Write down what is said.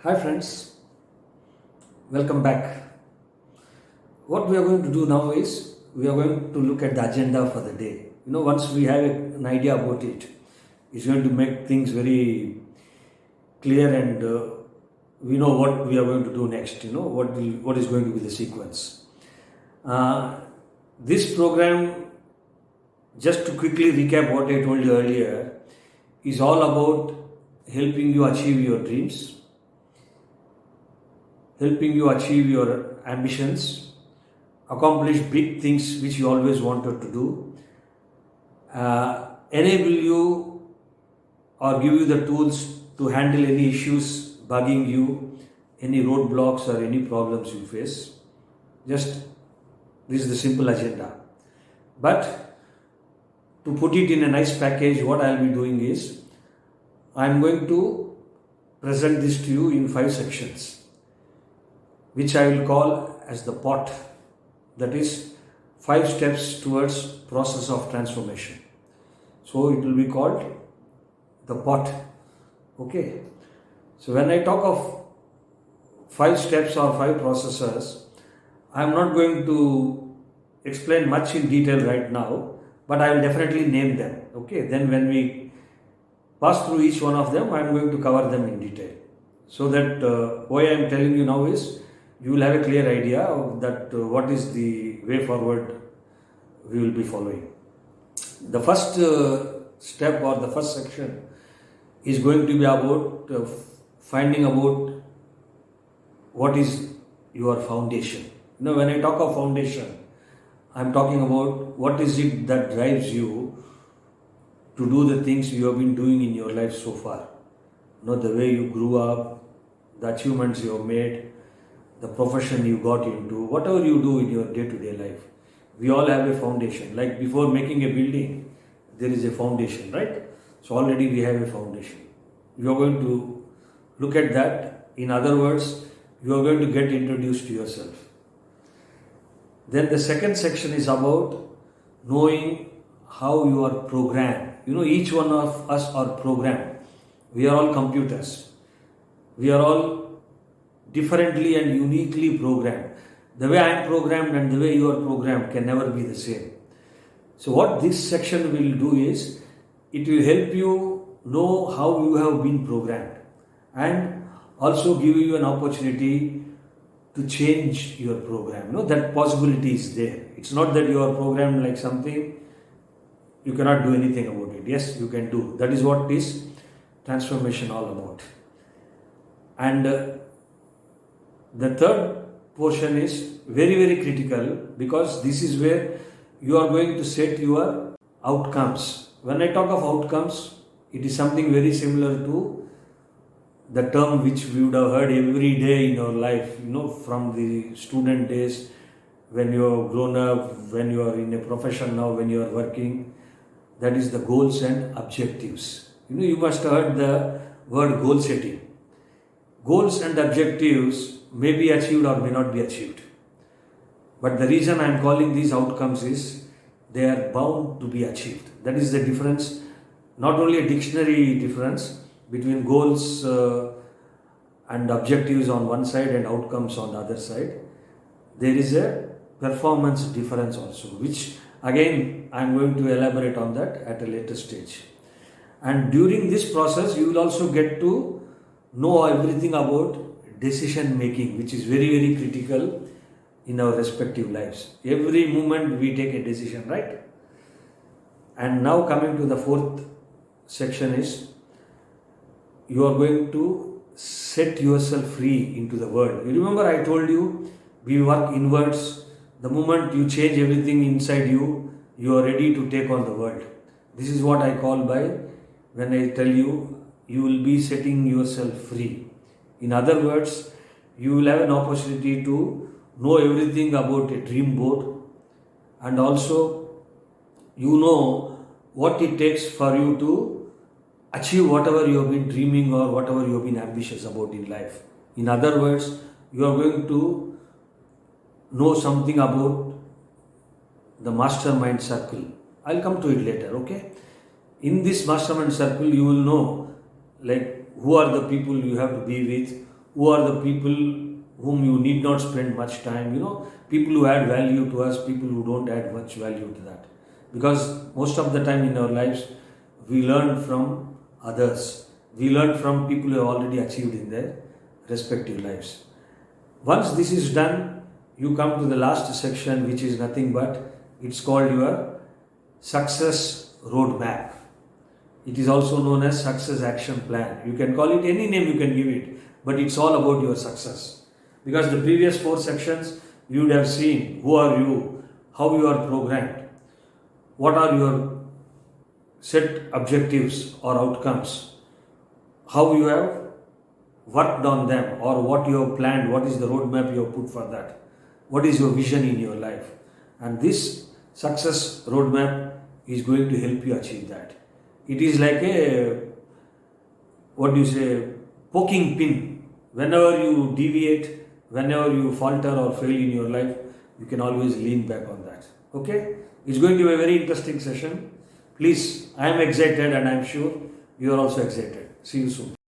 Hi friends, welcome back. What we are going to do now is we are going to look at the agenda for the day. Once we have an idea about it, it's going to make things very clear and we know what we are going to do next. What is going to be the sequence. Uh, this program, just to quickly recap what I told you earlier, is all about helping you achieve your dreams, helping you achieve your ambitions, accomplish big things which you always wanted to do, enable you or give you the tools to handle any issues bugging you, any roadblocks or any problems you face. Just this is the simple agenda. But to put it in a nice package, what I'll be doing is I'm going to present this to you in 5 sections, which I will call as the pot. That is 5 steps towards process of transformation. So it will be called the pot. Okay. So when I talk of 5 steps or 5 processes, I am not going to explain much in detail right now, but I will definitely name them. Okay. Then when we pass through each one of them, I am going to cover them in detail. So that why I am telling you now is you will have a clear idea of that what is the way forward we will be following. The first step or the first section is going to be about finding about what is your foundation. When I talk of foundation, I am talking about what is it that drives you to do the things you have been doing in your life so far. The way you grew up, the achievements you have made, the profession you got into, whatever you do in your day-to-day life. We all have a foundation. Like before making a building, there is a foundation, right? So already we have a foundation. You are going to look at that. In other words, you are going to get introduced to yourself. Then the second section is about knowing how you are programmed. Each one of us are programmed. We are all computers. We are all differently and uniquely programmed. The way I am programmed and the way you are programmed can never be the same. So what this section will do is, it will help you know how you have been programmed and also give you an opportunity to change your program. That possibility is there. It's not that you are programmed like something, you cannot do anything about it. Yes, you can do. That is what is transformation all about. And the third portion is very, very critical, because this is where you are going to set your outcomes. When I talk of outcomes, it is something very similar to the term which we would have heard every day in our life, from the student days, when you have grown up, when you are in a profession now, when you are working. That is the goals and objectives. You must have heard the word goal setting. Goals and objectives may be achieved or may not be achieved. But the reason I am calling these outcomes is they are bound to be achieved. That is the difference, not only a dictionary difference between goals and objectives on one side and outcomes on the other side. There is a performance difference also, which again I am going to elaborate on that at a later stage. And during this process, you will also get to know everything about decision making, which is very, very critical in our respective lives. Every moment we take a decision, right? And now coming to the fourth section is, you are going to set yourself free into the world. You remember I told you, we work inwards. The moment you change everything inside you, you are ready to take on the world. This is what I call by when I tell you, you will be setting yourself free. In other words, you will have an opportunity to know everything about a dream board, and also you know what it takes for you to achieve whatever you have been dreaming or whatever you have been ambitious about in life. In other words, you are going to know something about the mastermind circle. I'll come to it later, okay? In this mastermind circle, you will know like who are the people you have to be with, who are the people whom you need not spend much time, people who add value to us, people who don't add much value to that. Because most of the time in our lives, we learn from others. We learn from people who have already achieved in their respective lives. Once this is done, you come to the last section, which is nothing but, it's called your success roadmap. It is also known as success action plan. You can call it any name you can give it, but it's all about your success. Because the previous 4 sections, you would have seen who are you, how you are programmed, what are your set objectives or outcomes, how you have worked on them, or what you have planned, what is the roadmap you have put for that, what is your vision in your life. And this success roadmap is going to help you achieve that. It is like a, poking pin. Whenever you deviate, whenever you falter or fail in your life, you can always lean back on that. Okay? It's going to be a very interesting session. Please, I am excited and I am sure you are also excited. See you soon.